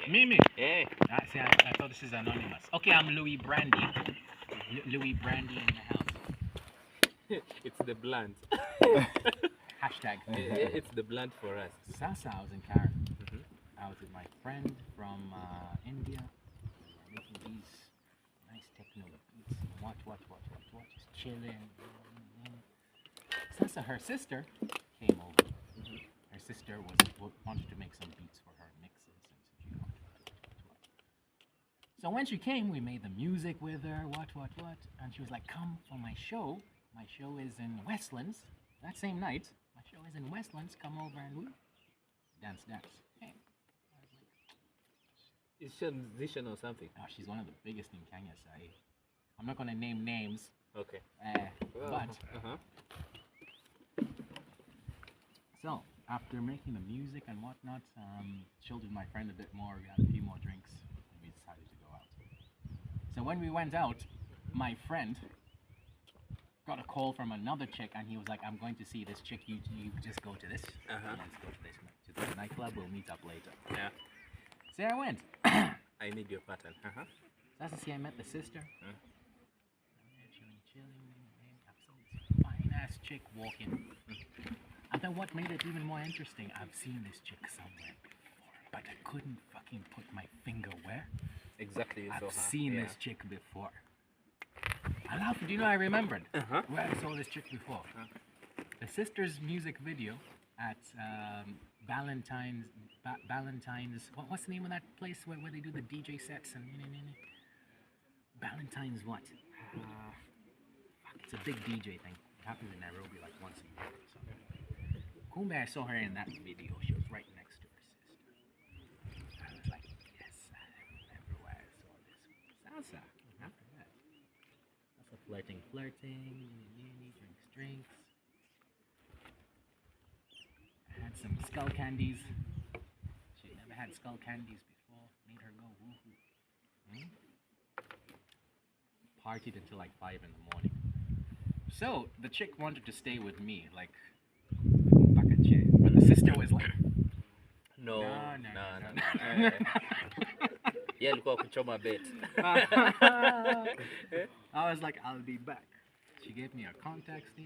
Mimi. Hey. See, I thought this is anonymous. Okay, I'm Louis Brandy. Louis Brandy in the house. It's the blunt. Hashtag. It's the blunt for us. Sasa, I was in Karen. I was with my friend from India. We were making these nice techno beats. Watch. Just chilling. Sasa, her sister came over. Her sister wanted to make some beats for her mixes and so when she came, we made the music with her. What? And she was like, "Come for my show. My show is in Westlands. That same night, my show is in Westlands. Come over and we dance. Hey." Is she a musician or something? Oh, she's one of the biggest in Kenya, Sai. I'm not gonna name names. Okay. But so after making the music and whatnot, chilled with my friend a bit more. We had a few more drinks, and we decided to go out. So when we went out, my friend got a call from another chick, and he was like, "I'm going to see this chick. You just go to this. Let's go to this nightclub. We'll meet up later." Yeah. So I went. I need your pattern. That's to see I met the sister. I'm there chilling. I've seen this fine ass chick walking. And then what made it even more interesting, I've seen this chick somewhere before, but I couldn't fucking put my finger where. Exactly. You saw I've her. seen this chick before. I laughed. Do you know I remembered where I saw this chick before? The sister's music video at Valentine's. What's the name of that place where they do the DJ sets and Valentine's what? Fuck, it's a big DJ thing. It happens in Nairobi like once a year or something. Kumbe, I saw her in that video. She was right next to her sister. I was like, yes, I remember where I saw this. Salsa. After that. That's a flirting. Drinks. I had some skull candies. She never had skull candies before. Made her go woohoo. Partied until like 5 in the morning. So the chick wanted to stay with me, like Bakache. But the sister was like, No. No. Yeah, alikuwa kuchoma bet. I was like, I'll be back. She gave me her contacts. So I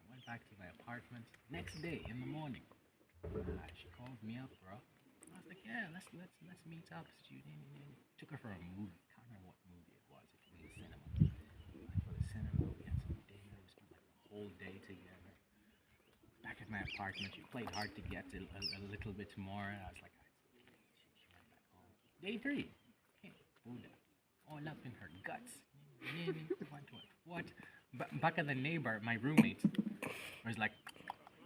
went back to my apartment. Next day in the morning, she called me up, bro. I was like, yeah, let's meet up. Took her for a movie. Can't remember what movie it was. It was a cinema. We went for the cinema. We had some dinner. We spent like the whole day together. Back at my apartment, she played hard to get a little bit more. And I was like, she went back home. Day 3. Hey, Buddha. All up in her guts. What? Back at the neighbor, my roommate, was like,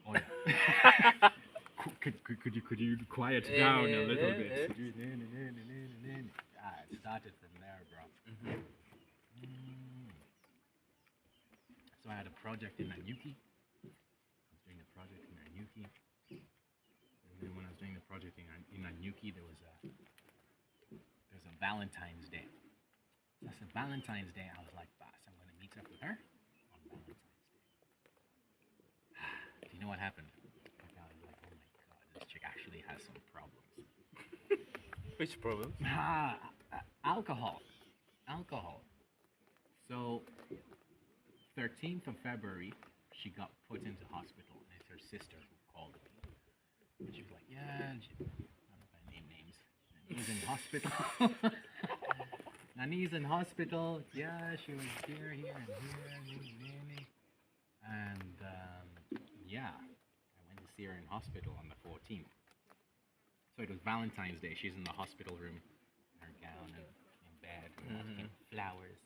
"Oh yeah, could you quiet down a little bit?" It started from there, bro. So I had a project in Nanyuki. I was doing a project in Nanyuki. And then when I was doing the project in Nanyuki, there's a Valentine's Day. That's a Valentine's Day. I was like, "Boss, I'm going to meet up with her on Valentine's Day." Do you know what happened? I was like, "Oh my god, this chick actually has some problems." Which problem? Alcohol. So, 13th of February, she got put into hospital, and it's her sister who called me. And she was like, "Yeah," I don't know if I name names. He's in hospital. Nani's in hospital. Yeah, she was here, and here. And yeah, I went to see her in hospital on the 14th. So it was Valentine's Day. She's in the hospital room, in her gown and in bed, and flowers.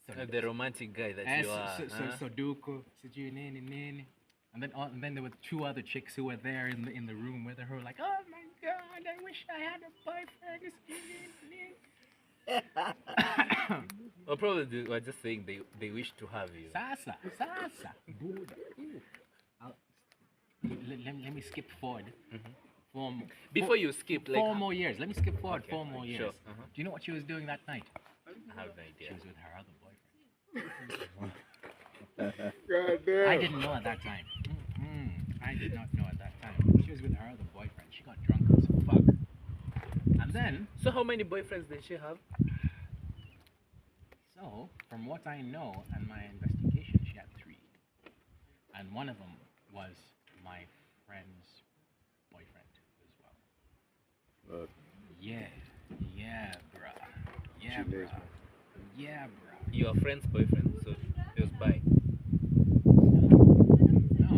And The romantic guy that you are. Sudoku, nini. And then there were 2 other chicks who were there in the room with her who were like, "Oh my god, I wish I had a boyfriend." Or probably they were just saying they wish to have you. Sasa, Buddha. Let me skip forward. Before you skip, like 4 more years. Let me skip forward 4 more years. Sure. Do you know what she was doing that night? I have no idea. She was with her other boyfriend. I didn't know at that time. I did not know at that time. She was with her other boyfriend. She got drunk as fuck. then, So how many boyfriends did she have? so from what I know and my investigation, she had three, and one of them was my friend's boyfriend as well. Yeah, yeah, bruh. Yeah, She lays, bruh. Yeah, bruh. Your friend's boyfriend, so he was bi. No,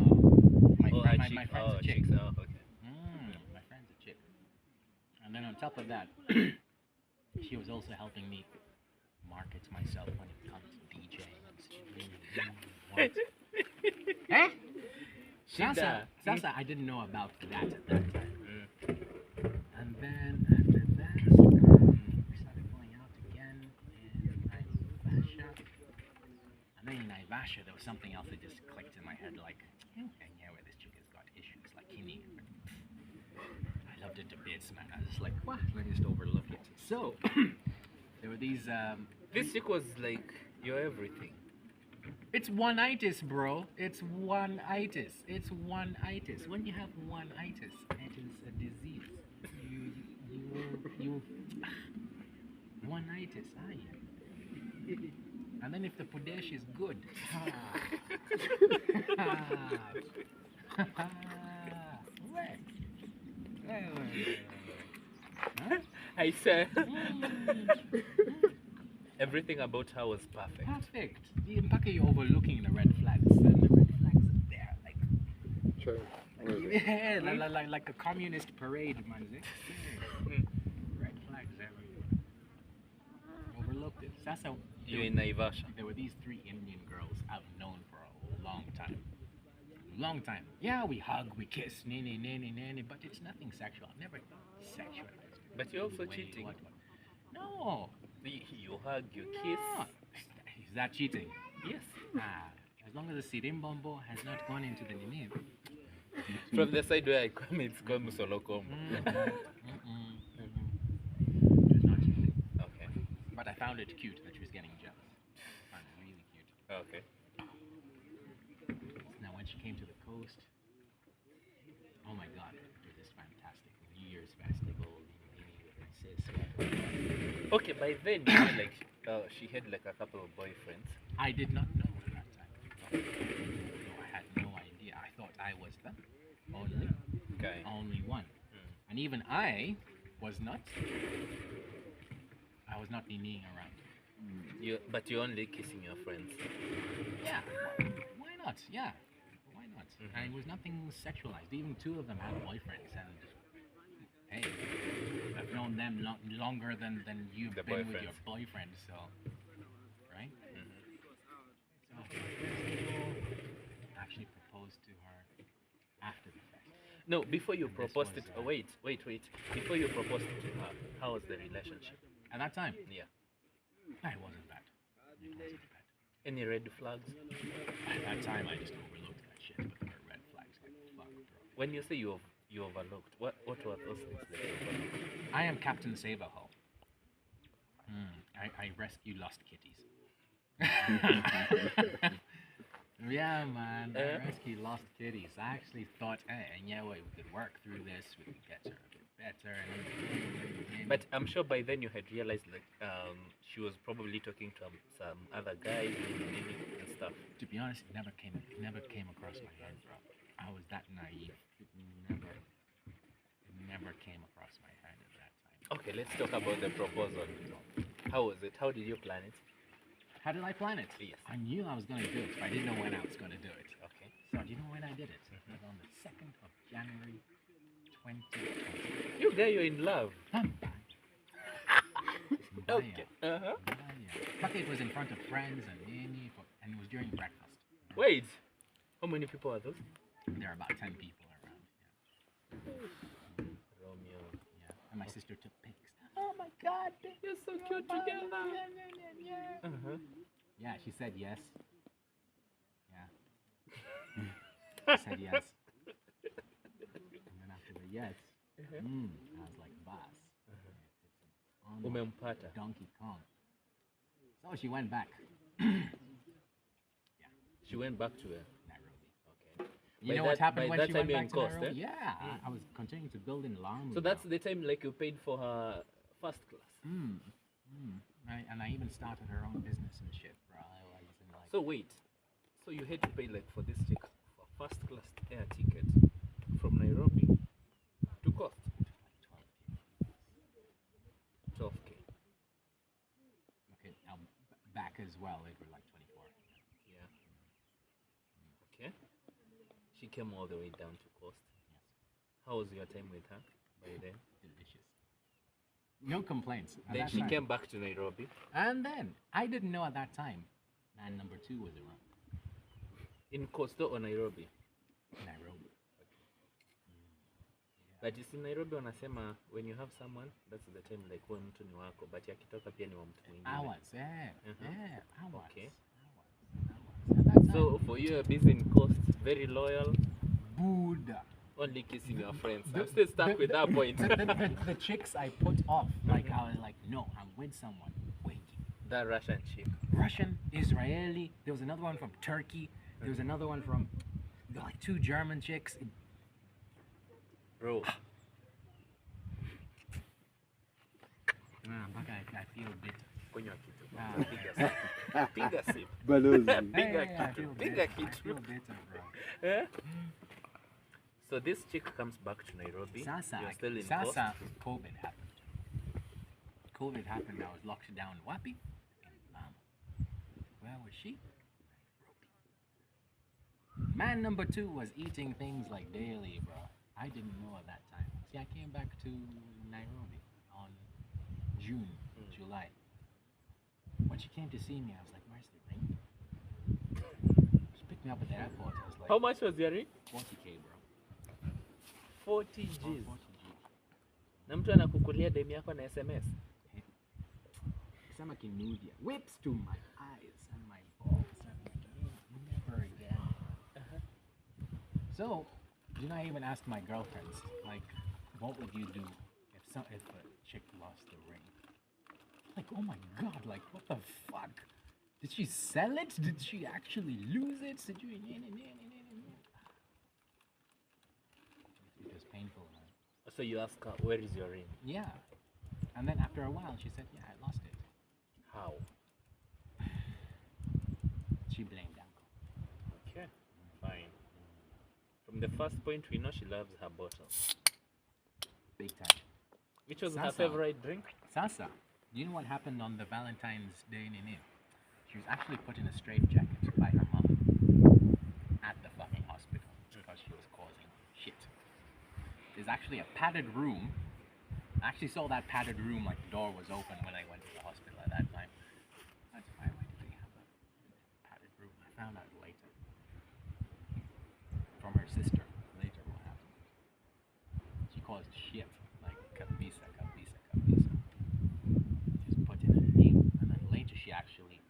my Oh, friend, a my, chick. my friend's Oh, a chick. chicks. Oh, okay. My friend's a chick. And then on top of that, she was also helping me market myself when it comes to DJing and streaming. What? Eh? Shida. Salsa, I didn't know about that at that time. Mm. And then after that, we started going out again in Naivasha. And then in Naivasha, there was something else that just clicked in my head, like, okay, yeah, where this chick has got issues, like Kini. I loved it to bits, man. I was just like, what? Let me just overlook it. So, there were these, This chick was like your everything. it's one-itis, bro. It's one-itis. It's one-itis. When you have one-itis, it is a disease. You one-itis, aye. And then if the pudesh is good, Where? Huh? I said everything about her was perfect. Perfect. The mpaka you're overlooking the red flags, and the red flags are there, like Try. Where is it? yeah, like a communist parade, man. Mm. Red flags everywhere. Overlooked it. That's how You in Naivasha. there were these three Indian girls I've known for a long time. Long time. Yeah, we hug, we kiss, nanny, but it's nothing sexual. Never sexualized. But you're also Way, cheating. what. No. You hug, you kiss. No. Is that cheating? Yes. As long as the sirimbombo has not gone into the nini. From the side where I come, it's called Musolokom. It was not cheating. Okay. But I found it cute that she was getting jealous. I found it really cute. Okay. Now, when she came to the coast, oh my god, it was just fantastic. New Year's festival, with my sis. Okay, by then you were like, she had like a couple of boyfriends. I did not know at that time. No, I had no idea. I thought I was the Okay. only one. Mm. And even I was not kneeing around. But you're only kissing your friends. Yeah, why not? Yeah, why not? And it was nothing sexualized. Even two of them had boyfriends, and hey, I've known them longer than you've The been with your boyfriends. boyfriend, so right? Mhm. So festival, actually proposed to her after the fest. No, before you This proposed was, it. Oh, wait. Before you proposed it to her, how was the relationship? At that time, Yeah. it wasn't bad. It wasn't bad. Any red flags? At that time, I just overlooked that shit, but there were red flags. Like, fuck, bro. When you say you overlooked, what were those things that you overlooked? I am Captain Save-A-Ho. I rescue lost kitties. Yeah, man. I rescue lost kitties. I actually thought, hey, and yeah, wait, we could work through this. We could get her a bit better. But I'm sure by then you had realized that she was probably talking to some other guys and stuff. to be honest, it never came across my head, bro. I was that naive. It never came across my head at that time. Okay, let's talk about the proposal. How was it? How did you plan it? How did I plan it? Yes. I knew I was going to do it, but I didn't know when I was going to do it. Okay. So, do you know when I did it? It was on the 2nd of January, 2020. You guys, you're in love. Okay. Uh-huh. But it was in front of friends and it was during breakfast. Wait. How many people are those? There are about 10 people around. Romeo. Yeah. And my sister took pics. Oh my god, You're so cute together. Uh-huh. Yeah, she said yes. Yeah. She said yes. And then after the yes, I was like, boss. It's an Umempata. Donkey Kong. So she went back. She went back to her. Nairobi. Okay. You By know what that- happened by when that she time went you're back in to Coast, Nairobi? eh? Yeah, I was continuing to build in Lamu. So that's the time like you paid for her first class. And I even started her own business and shit, bro. I was in like. So wait, so you had to pay like for this chick for first class air ticket from Nairobi to Coast, 12K. Okay, now back as well, it was like 24. Yeah. Okay. She came all the way down to Coast. Yes, How was your time with her by then? delicious. No complaints. At Then that she time. came back to Nairobi. And then I didn't know at that time, man number 2 was around In Coastal or Nairobi? Nairobi. But you see Nairobi wanasema when you have someone that's the time like huyo mtu ni wako but akitoka pia ni wa mtu mwingine. Hours, yeah, Uh-huh. yeah, hours. Okay. Hours. At that time, So for you you're busy in Coast, very loyal, Buddha. only kissing your friends. The- I'm still stuck the- with that point. the chicks I put off, like I was like, no, I'm with someone. Wait, That Russian chick. Russian, Israeli. There was another one from Turkey. There was another one from like 2 German chicks. Bro. Mpaka I feel bitter. Kunywa kitu. Ah. Piga sip. Piga sip. Balozi. Piga Hey, I kitu. feel Piga bitter. I feel kitu. bitter, bro. Eh? So this chick comes back to Nairobi. You're still in Coast. Sasa, COVID happened. COVID happened. I was locked down. Wapi? In Lamu. Where was she? Nairobi. Man number 2 was eating things like daily, bro. I didn't know at that time. See, I came back to Nairobi on June, July. When she came to see me, I was like, "Where's the ring?" She picked me up at the airport. I was like, How much was your ring? 40K, bro. 40 Oh, G's. 40 G. Na mtu anakukulia demu yako na SMS. Sema kinudia. Whips to my eyes and my balls. I'm like, never again. So, then I even asked my girlfriends, like, what would you do if a chick lost the ring? Like, oh my god, like, what the fuck? Did she sell it? Did she actually lose it? Did you? It was painful, man. So you ask her, where is your ring? Yeah. And then after a while, she said, yeah, I lost it. How? She blamed Uncle. Okay, fine. From the first point, we know she loves her bottle. Big time. Which was her Sasa. favorite drink? Sasa, you know what happened on the Valentine's Day in India? She was actually put in a straitjacket by her mom at the fucking hospital because she was causing shit. There's actually a padded room. I actually saw that padded room, like the door was open when I went to the hospital at that time. That's why did they have a padded room? I found out later. From her sister, later what happened. She caused shit, like kabisa. She was put in a name, and then later she actually,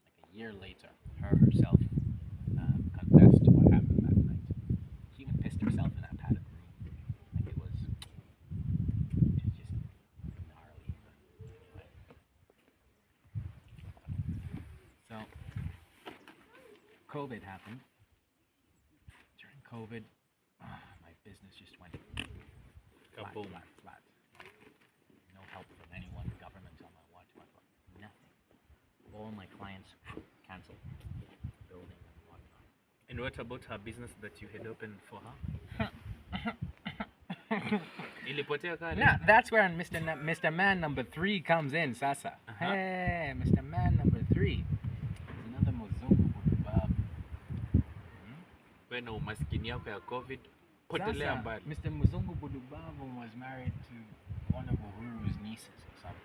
like a year later, her herself confessed to what happened that night. She even pissed herself in that padded room. Like it was just gnarly. Anyway. So, COVID happened. During COVID, my business just went flat, Kaboom. flat. No help from anyone, government on my watch, nothing. All my clients canceled. Building and whatnot. And what about her business that you had opened for her? Ilipotea kale? Now, that's where Mr. Man number 3 comes in, Sasa. Hey, Mr. Man number 3. There's another Muzungu Budubabu. Wewe na umaskini yako ya COVID, potelea Sasa, mbali. Mr. Muzungu Budubabu was married to one of Uhuru's nieces or something.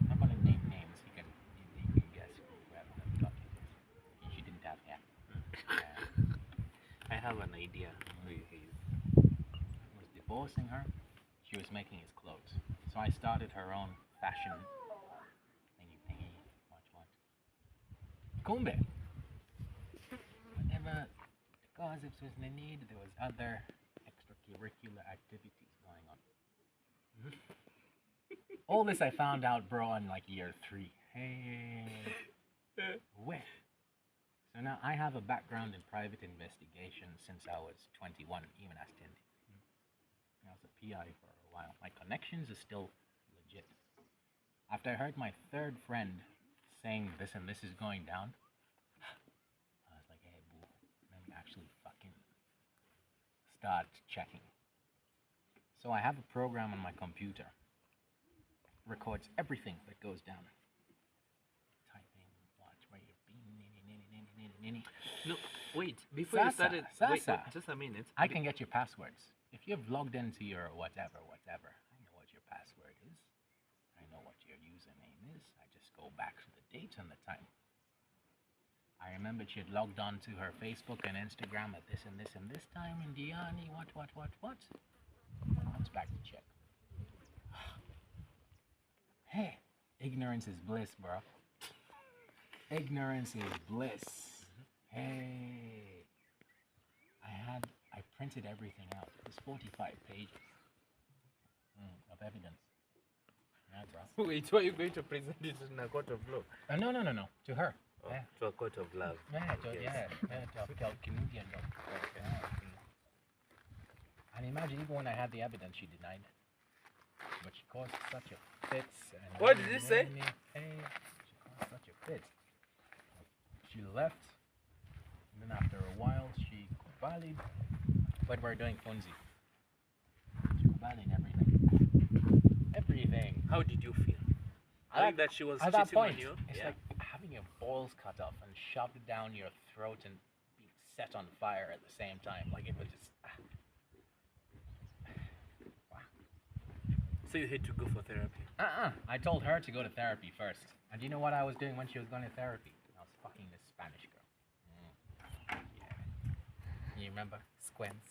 I'm not going to name names. You can guess whoever I'm talking to. She didn't have hair. I have an idea who he is. Was divorcing her. She was making his clothes. So I started her own fashion thingy. Watch. Kumbe. Whenever the gossips was in need, there was other extracurricular activities going on. All this I found out, bro, in like year 3. Hey. Where? So Now, I have a background in private investigation since I was 21, even as Tindy. I was a PI for a while. My connections is still legit. After I heard my third friend saying this and this is going down, I was like, hey, boo, let me actually fucking start checking. So I have a program on my computer. Records everything that goes down. Typing, watch where you've been. No, wait. Before you Sasa, started, wait, Sasa. just a minute. I can get your passwords. If you've logged into your whatever, I know what your password is. I know what your username is. I just go back to the date and the time. I remembered she had logged on to her Facebook and Instagram at this and this and this time, and Diani, what? Comes back to check. Hey, ignorance is bliss, bro. Ignorance is bliss. Hey. I printed everything out. There's 45 pages of evidence. Yeah, bro. Wait, why are you going to present it in a court of law? No. To her. Oh, Yeah. to a court of love. Yeah, Yes. to a Canadian dog. Yeah. And imagine, even when I had the evidence, she denied it. But she caused such a fit. What did you say? Hey, she caused such a fit. She left, and then after a while, she valid. But we're doing funzi. She valid everything. Everything. How did you feel? At Knowing that she was At cheating that point, on you? it's Yeah. like having your balls cut off and shoved down your throat and being set on fire at the same time. Like it was just. Wow. So you had to go for therapy? I told her to go to therapy first. And do you know what I was doing when she was going to therapy? I was fucking this Spanish girl. Yeah. You remember? Squems.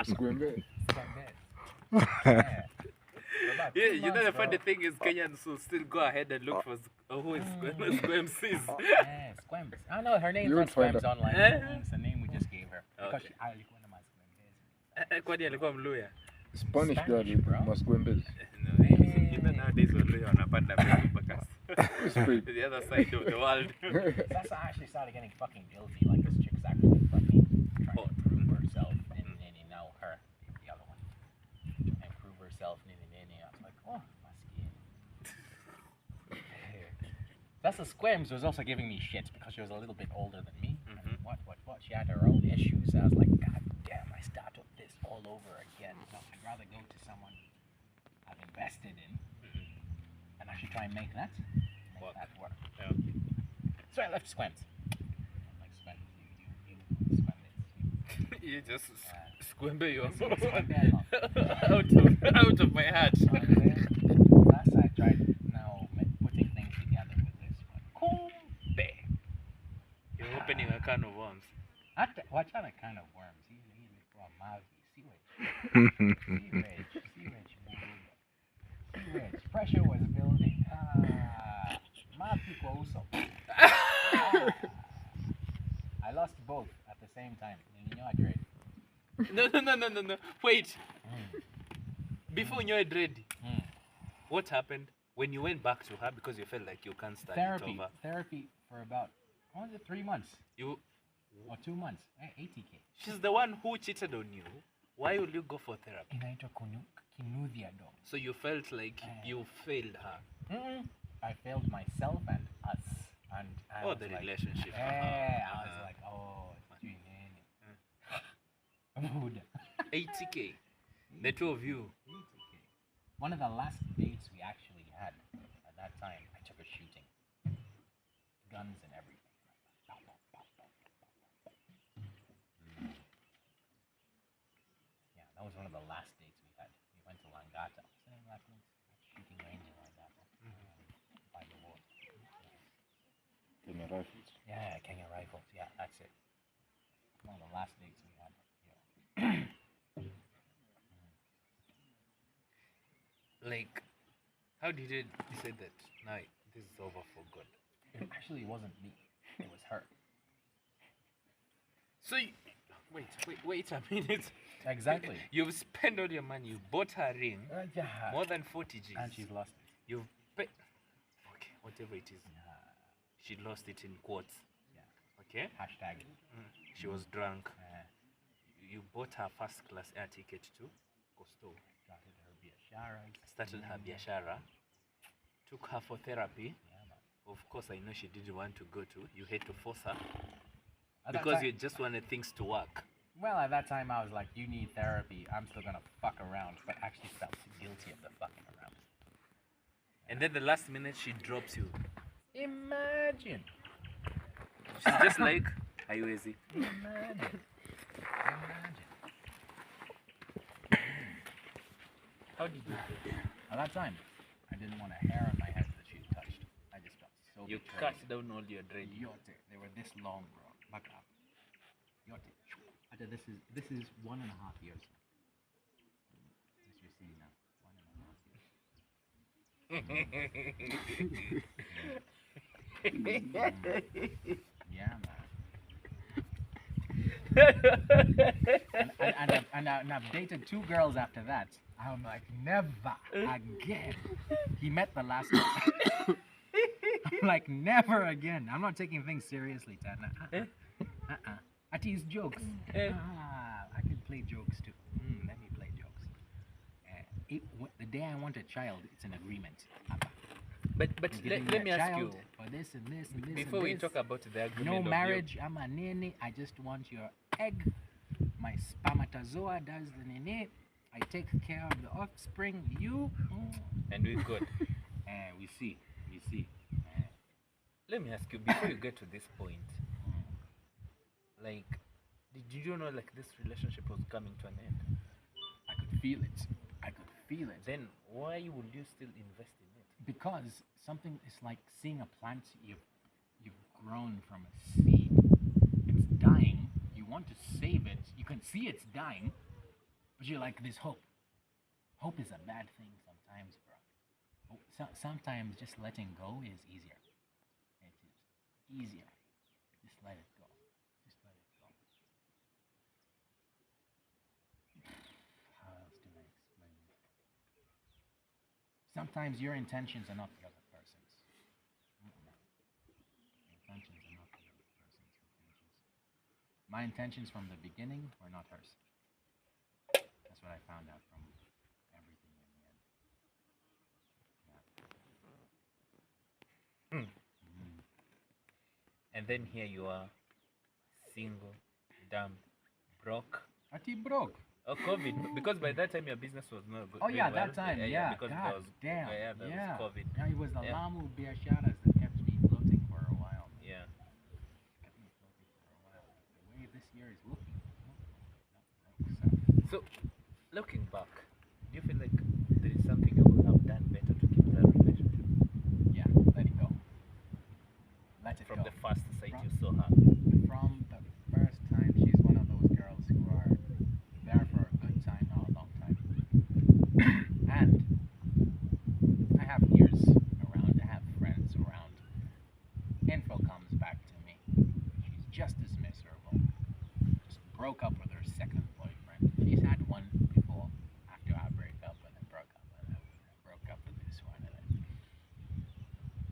Squimble. Squems. Yeah. For about 2 Yeah, you know months, the funny bro. thing is Kenyans will still go ahead and look for who is Squams is. Yeah, Squems. I know her name's You not would find Squems out. online. Eh? It's the name we just gave her. Because Okay. she alikuwa na Squems. Kwani alikuwa Mluya? Spanish girl Spanish, bro. Masquembes. No, even nowadays Waluya wanapanda mbegu mpaka It's pretty. the other side of the world. That's I actually started getting fucking guilty. Like this chick's actually fucking trying Oh. to prove herself, and now her, the other one, and prove herself, and I was like, oh, my skin. That's the Squems was also giving me shit because she was a little bit older than me. And what? She had her own issues. I was like, God damn, I started this all over again. No, I'd rather go to someone I've invested in and actually try and make that Work. work. Yeah. So I left Squems. I'm like, Squems, you Squems it. You just squimble your Squembe out of my heart. Last I tried now putting things together with this one. Kumbe. You're opening a can of worms. Wachana kind of worms. Hii ilikuwa mavi, sewage. Sewage. Pressure was building. Mavi kwa uso. I lost both at the same time. Nilinyoa dread. No. Wait. Before you had ready, what happened when you went back to her because you felt like you can't stand it over? Therapy for about, what was it, 3 months? You, Or 2 months. 80K. she's the one who cheated on you. Why will you go for therapy? Inaitwa kinudhia do. So you felt like you failed her. I failed myself and us. And I Oh, was the like, relationship. Yeah, I was like, oh, sijui nini. Buda. 80K. The two of you. 80K. One of the last dates we actually had at that time, I took her shooting. Guns and everything. Yeah, that was one of the last dates we had. We went to Langata. What's the name of that place? Shooting range in Langata. By the war. Kenya Rifles. Yeah, Kenya Rifles. Yeah, that's it. One of the last dates we had. Yeah. Like, how did you decide that, no, this is over for good? It actually wasn't me. It was her. So, wait a minute. Exactly. You've spent all your money. You bought her ring, Yeah. more than 40 G's. And she's lost it. You've paid. Okay, whatever it is. She lost it in quotes. Yeah. Okay. Hashtag. She was drunk. Uh, You bought her first class air ticket to Costo. started her biasharas. Started her biashara. Took her for therapy. Yeah, man. Of course, I know she didn't want to go to. You had to force her At that because ti- you just wanted things to work. Well, at that time, I was like, you need therapy. I'm still gonna fuck around, but actually felt guilty of the fucking around. And then the last minute she drops you. Imagine. She's just like, haiwezi. Imagine. Imagine. How did you do? At that time, I didn't want a hair on my head that she touched. I just felt so You betrayed. cut down all your dread. Yote. They were this long, bro. Back up. Yote. This is 1.5 years. As you're seeing now. 1.5 years. Yeah, man. And I've dated 2 girls after that. I'm like, never again. He met the last one. I'm like, never again. I'm not taking things seriously, Tana. I tease jokes. I can play jokes too. Let me play jokes. The day I want a child, it's an agreement. But I'm giving let me a ask you, child for this and this and this. before and we this. talk about the agreement No of marriage, I'm a nene. I just want your egg. My spermatozoa does the nene. I take care of the offspring. You. and we're good. We see. Let me ask you, before you get to this point, like, did you know like this relationship was coming to an end? I could feel it. Then why would you still invest in it? Because something is like seeing a plant you've grown from a seed. It's dying. You want to save it. You can see it's dying, but you're like, there's hope. Hope is a bad thing sometimes, bro. Sometimes just letting go is easier. It is easier. Just let it go. How else do I explain it? Sometimes your intentions are not the other person's. Your intentions are not the other person's intentions. My intentions from the beginning were not hers. That's what I found out from everything in the end. Yeah. And then here you are, single, dumb, broke. Ati broke. Oh, COVID. Because by that time your business was not good. Oh yeah, doing well. that time, yeah. Because God there was, damn. there was COVID. Yeah, it was the Yeah. Lamu Biasharas that kept me floating for a while. Yeah. Kept me floating for a while. The way this year is looking. So, So, looking back, do you feel like there is something you could have done better to keep that relationship? yeah, let it go. Let it From go. the first sight you saw her. From the first time, she's one of those girls who are there for a good time, not a long time. And I have ears around, I have friends around. Info comes back to me. She's just as miserable. Just broke up with her second boyfriend. She's had one before, after our breakup, and then broke up, and then broke up with this one. And then,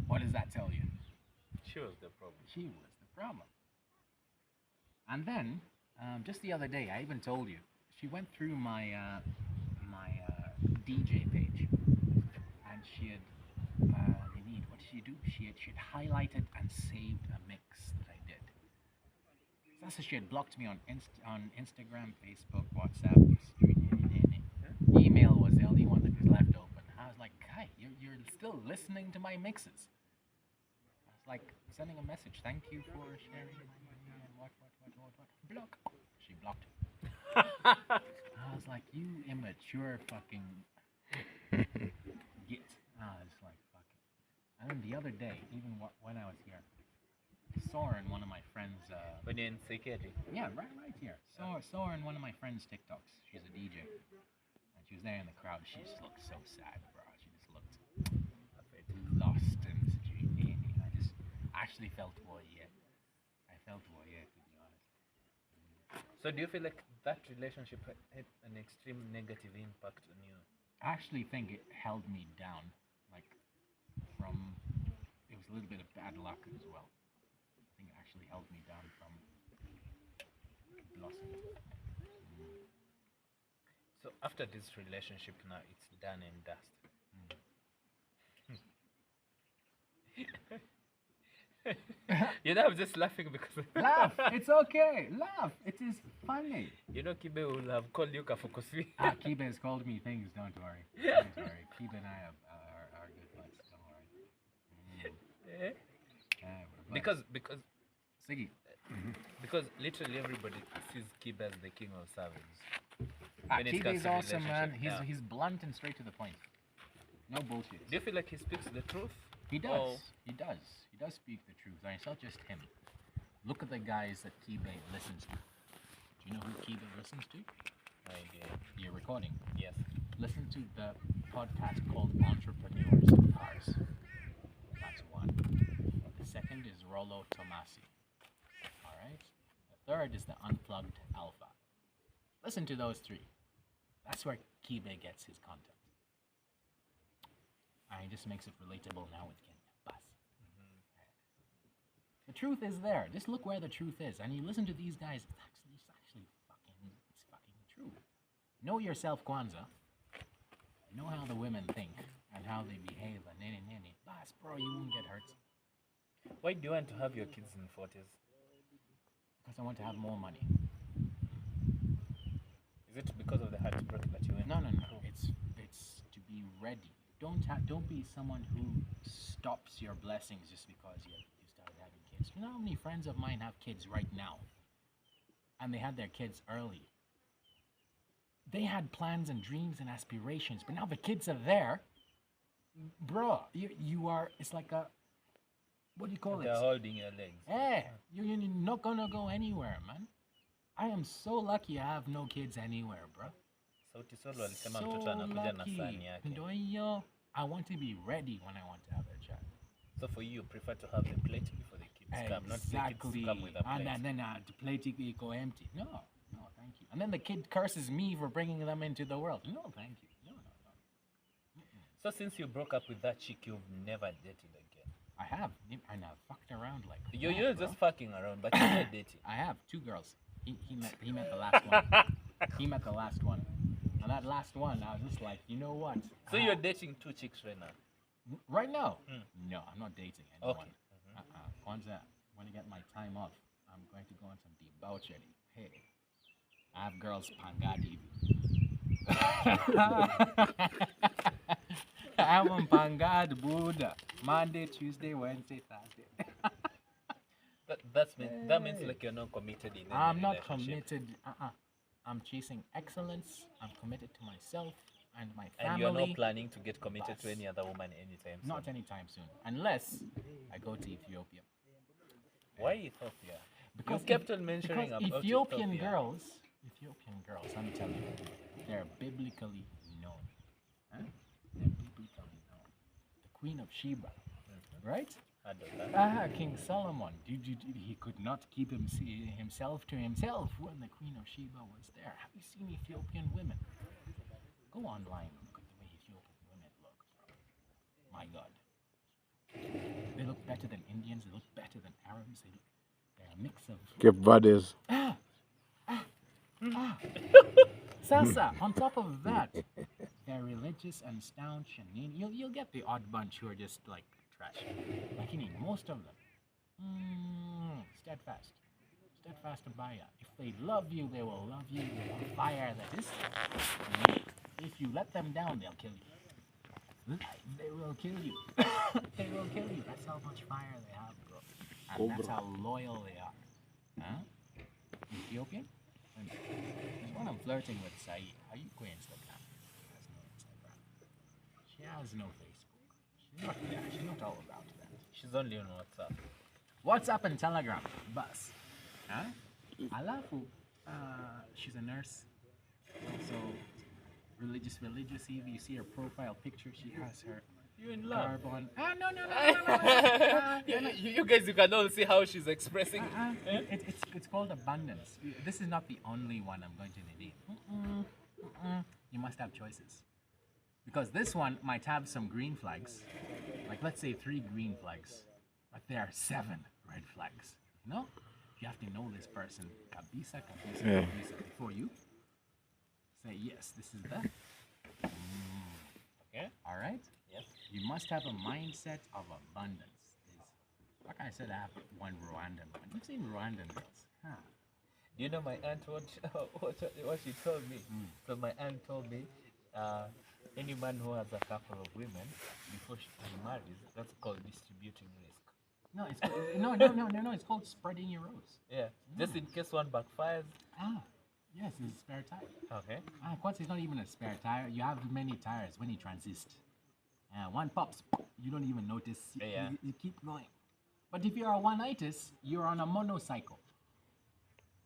what does that tell you? She was the problem. She was the problem. And then, just the other day, I even told you, she went through my DJ page, and she had, what did she do? She had highlighted and saved a mix that I did. So she had blocked me on Instagram, Facebook, WhatsApp, email was the only one that was left open. I was like, Kai, you're still listening to my mixes. I was like sending a message. Thank you for sharing my and what. Block. She blocked it. I was like, you immature fucking git. I was like, fuck it. And then the other day, even when I was here, I saw her in one of my friends. When you're in psychiatry. Yeah, right here. Saw her in one of my friends' TikToks. She's a DJ, and she was there in the crowd. She just looked so sad, bro. She just looked lost and I just actually felt voyeur. I felt voyeur, to be honest. So do you feel like that relationship had an extreme negative impact on you? I actually think it held me down. Like, it was a little bit of bad luck as well. I think it actually held me down from blossoming. So after this relationship now, it's done and dust. You know, I'm just laughing because Laugh! It's okay! Laugh! It is funny! you know Kibe will have called you Kafukusui. Kiba has called me things, don't worry. Don't worry. Kiba and I are good buds, don't worry. Eh? We're buds. because Siggy. because literally everybody sees Kibe as the king of servants. When it Kiba comes is to awesome, man. relationship, He's blunt and straight to the point. No bullshit. Do you feel like he speaks the truth? He does. Oh. He does. He does speak the truth. And it's not just him. Look at the guys that Kiba listens to. Do you know who Kiba listens to? You're recording. Yes. Listen to the podcast called Entrepreneurs in Cars. That's one. The second is Rollo Tomasi. Alright? The third is the Unplugged Alpha. Listen to those three. That's where Kiba gets his content. And he just makes it relatable now with Kenya. Bus. The truth is there. Just look where the truth is. And you listen to these guys, it's actually fucking true. Know yourself, Kwanzaa. Know how the women think and how they behave and nene. Bas, bro, you won't get hurt. Why do you want to have your kids in 40s? Because I want to have more money. Is it because of the heartbreak that you went No. through? It's to be ready. Don't be someone who stops your blessings just because you started having kids. You know how many friends of mine have kids right now? And they had their kids early. They had plans and dreams and aspirations, but now the kids are there. Bro, you are, it's like a, what do you call They're it? holding your legs. Hey, you're not gonna go anywhere, man. I am so lucky I have no kids anywhere, bro. Sauti Sol alisema mtoto anakuja na sahani yake. Ndio hiyo. I want to be ready when I want to have a child. So for you prefer to have the plate before the kids come, not the kids come with a plate. And then the plate go empty. No, thank you. And then the kid curses me for bringing them into the world. No, thank you. No. So since you broke up with that chick, you've never dated again. I have, and I've fucked around like You're bro. just fucking around, but you're not dating. I have 2 girls. He met the last one. He met the last one. And that last one, I was just like, you know what? So you're dating 2 chicks right now? Right now? No, I'm not dating anyone. Okay. Kwanzaa, when I get my time off, I'm going to go on some debauchery. Hey, I have girls pangadi. I'm on pangad Buddha. Monday, Tuesday, Wednesday, Thursday. That means like you're not committed in any I'm not relationship. committed. I'm chasing excellence. I'm committed to myself and my family. And you're not planning to get committed to any other woman anytime soon? Not anytime soon, unless I go to Ethiopia. Why Ethiopia? Because you kept on mentioning because about Ethiopian Ethiopia. girls, I'm telling you, they're biblically known. Huh? They're biblically known. The Queen of Sheba, right? I don't know. King Solomon. He could not keep himself to himself when the Queen of Sheba was there. Have you seen Ethiopian women? Go online and look at the way Ethiopian women look, bro. My God. They look better than Indians. They look better than Arabs. They're a mix of... Cape Verdes. Sasa, on top of that, they're religious and staunch, and you'll get the odd bunch who are just like trash. Like you need most of them. Steadfast abaya. If they love you, they will love you with a fire that is. If you let them down, they'll kill you. They will kill you. They will kill you. That's how much fire they have, bro. And that's how loyal they are. Huh? Ethiopian? There's one I'm flirting with, Saeed. Are you queen Instagram? She has no Facebook. She's not all about that. She's only on WhatsApp. WhatsApp and Telegram. Bus. Huh? Alafu, she's a nurse. So, religious. If you see her profile picture, she has her You in love? carbon. No. You guys, you can all see how she's expressing. It's called abundance. This is not the only one I'm going to need. You must have choices. Because this one might have some green flags, like let's say 3 green flags, but there are 7 red flags. You know, you have to know this person, kabisa, kabisa, Yeah. kabisa, before you say yes. This is the. Okay. All right. Yes. You must have a mindset of abundance. Like I said, I have one Rwandan one. You've seen Rwandan girls, huh? Do you know my aunt what she told me? So my aunt told me, any man who has a couple of women before she marries, that's called distributing risk. No, it's no. It's called spreading your rose. Yeah. Just in case one backfires. Ah, yes, it's a spare tire. Okay. Quad is not even a spare tire. You have many tires when you transist. One pops, you don't even notice. Yeah. You keep going. But if you're a one-itis, you're on a monocycle.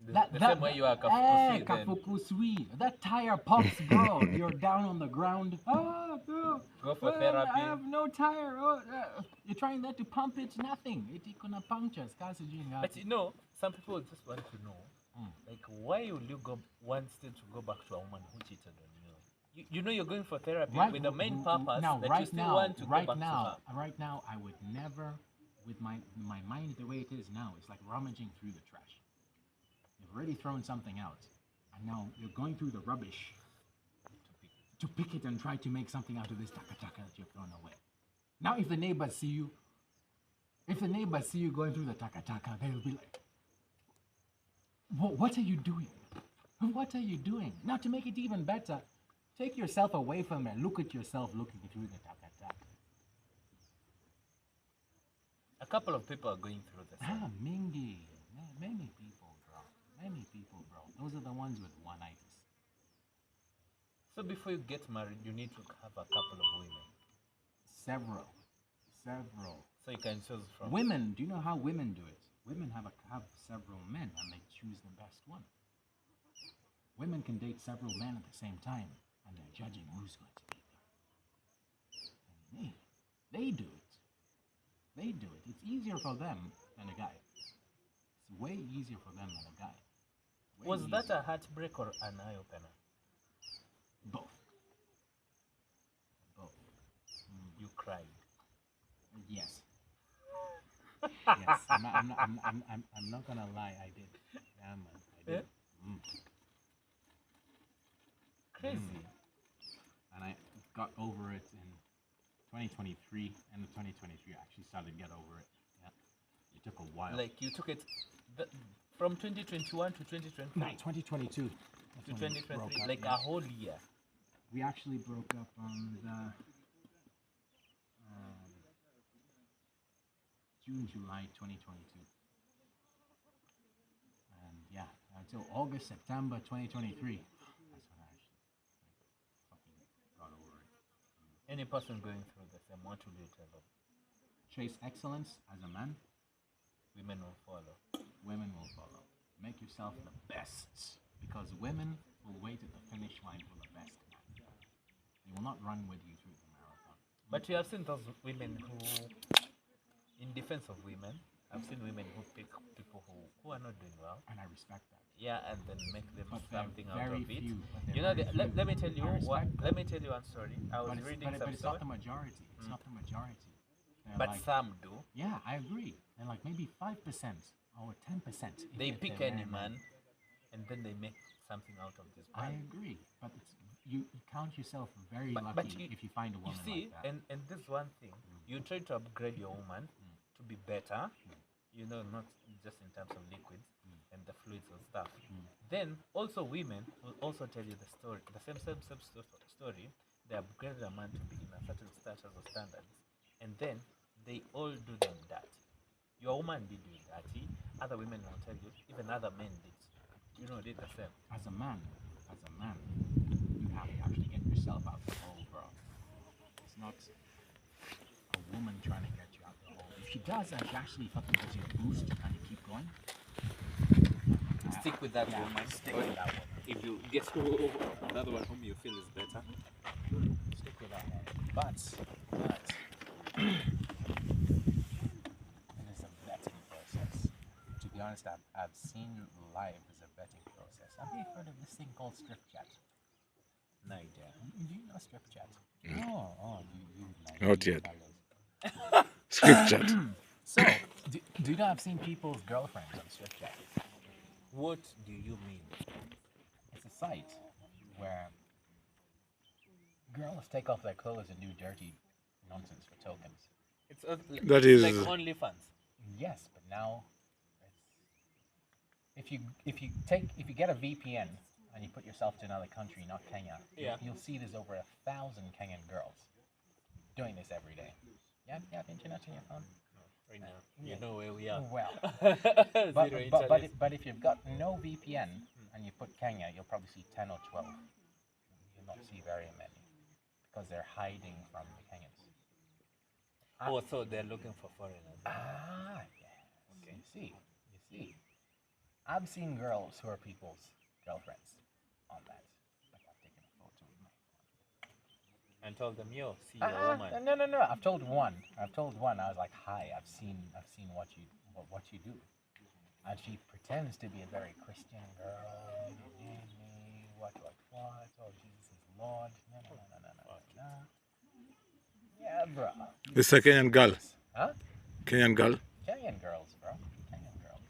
The same way you are Kafukusui then. Kafukusui. That tire pops, bro. You're down on the ground. Oh, no. Go for therapy. I have no tire. You're trying that to pump it, nothing. It's gonna puncture. But you know, some people just want to know, like, why will you want still to go back to a woman who cheated on you? You know you're going for therapy with the main purpose that you still want to go back to her. Right now, I would never, with my mind the way it is now, it's like rummaging through the trash. You've already thrown something out, and now you're going through the rubbish to pick it and try to make something out of this taka-taka that you've thrown away. Now, if the neighbors see you going through the taka-taka, they'll be like, what are you doing? What are you doing? Now, to make it even better, take yourself away from it. Look at yourself looking through the taka-taka. A couple of people are going through this. Mingi. Many people, bro. Many people, bro. Those are the ones with one-itis. So before you get married, you need to have a couple of women. Several. So you can choose from. Women, do you know how women do it? Women have several men and they choose the best one. Women can date several men at the same time and they're judging who's going to be there. And they do it. They do it. It's easier for them than a guy. It's way easier for them than a guy. Was that a heartbreak or an eye-opener? Both. You cried. Yes. Yes. I'm not gonna lie. I did. Yeah, man. I did. Crazy. And I got over it in 2023. End of 2023, I actually started to get over it. Yeah. It took a while. Like you took it from 2021 to 2023. No, 2022. To 2023, like a whole year. We actually broke up on the June, July 2022. And yeah, until August, September 2023. That's when I actually fucking got over it. Any person going through the same, what will you tell them? Chase excellence as a man. Women will follow. Women will follow. Make yourself the best, because women will wait at the finish line for the best man. They will not run with you through the marathon. But you have seen those women who, in defense of women, I've seen women who pick people who are not doing well. And I respect that. Yeah, and then make them But something they're out very of it. few, but they're You know, very few. let me tell you I respect that. let me tell you one story. I was But reading some it's not the story, majority. It's not the majority. They're but like, some do. yeah, I agree. They're like maybe 5% or 10%. They if pick they're any very man, and then they make something out of this I man. agree, but you count yourself very But lucky you- if you find a You woman see, like that. and this one thing, you try to upgrade your woman to be better, you know, not just in terms of liquids and the fluids and stuff. Then also women will also tell you the story, the same story. They upgrade a man to be in a certain status or standards, and then they all do them that. Your woman did you dirty. Other women will tell you, even other men did. You know, did the same. As a man, you have to actually get yourself out the hole, bro. It's not a woman trying to get you out the hole. If she does, and she actually fucking gives you a boost and you keep going, Stick with that yeah, woman. stick with that woman. If you get another one whom you feel is better, Stick with that one. But it is a vetting process. To be honest, I've seen life as a vetting process. Have you heard of this thing called strip chat? no idea. Do you know strip chat? Oh, you Not yet. fellas. Scripture. So, do you know I've seen people's girlfriends on Snapchat? What do you mean? It's a site where girls take off their clothes and do dirty nonsense for tokens. It's That it's is- like OnlyFans. Yes, but now if you get a VPN and you put yourself to another country, not Kenya, Yeah. you'll see there's over 1,000 Kenyan girls doing this every day. You have internet on your phone? Right now, you know where we are. Well, Zero but internet. but if you've got no VPN and you put Kenya, you'll probably see 10 or 12. You'll not see very many because they're hiding from the Kenyans. Oh, so they're looking for foreigners. Ah, yes. Okay. You see. I've seen girls who are people's girlfriends on that. Like I've taken a photo with my phone. And told them, yo, see your woman. No. I've told one. I was like, hi. I've seen what you do. And she pretends to be a very Christian girl. What? Oh, Jesus is Lord. No. Yeah, bro. It's a Kenyan girl. Huh? Kenyan girl. Kenyan girls, bro. Kenyan girls.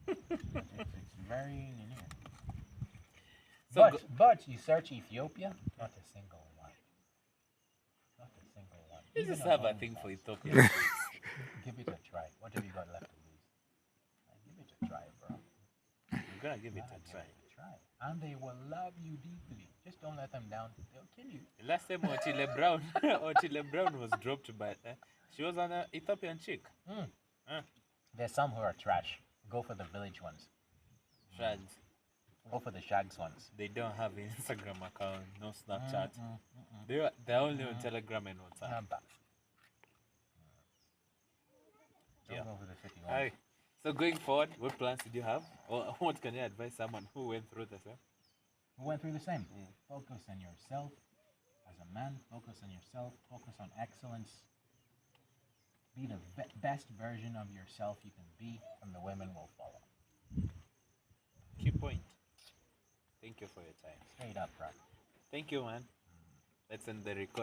It's very near. So But you search Ethiopia, not a single one. Not a single one. you Even just on have a OnlyFans. thing for Ethiopian. Give it a try. What have you got left to lose? Give it a try, bro. We're gonna give it a Give try. it a try. And they will love you deeply. Just don't let them down. They'll kill you. Last time Otile Brown, Otile Brown was dropped by. She was an Ethiopian chick. There's some who are trash. Go for the village ones. Shags. Go for the shags ones. They don't have an Instagram account, no Snapchat. They're only on Telegram and WhatsApp. Not bad. Don't Yeah. go for the city ones. Hi. So going forward, what plans did you have? Or what can you advise someone who went through the same? We went through the same. Focus on yourself. As a man, focus on yourself. Focus on excellence. Be the best version of yourself you can be, and the women will follow. Key point. Thank you for your time. Straight up, bro. Thank you, man. Let's end the record.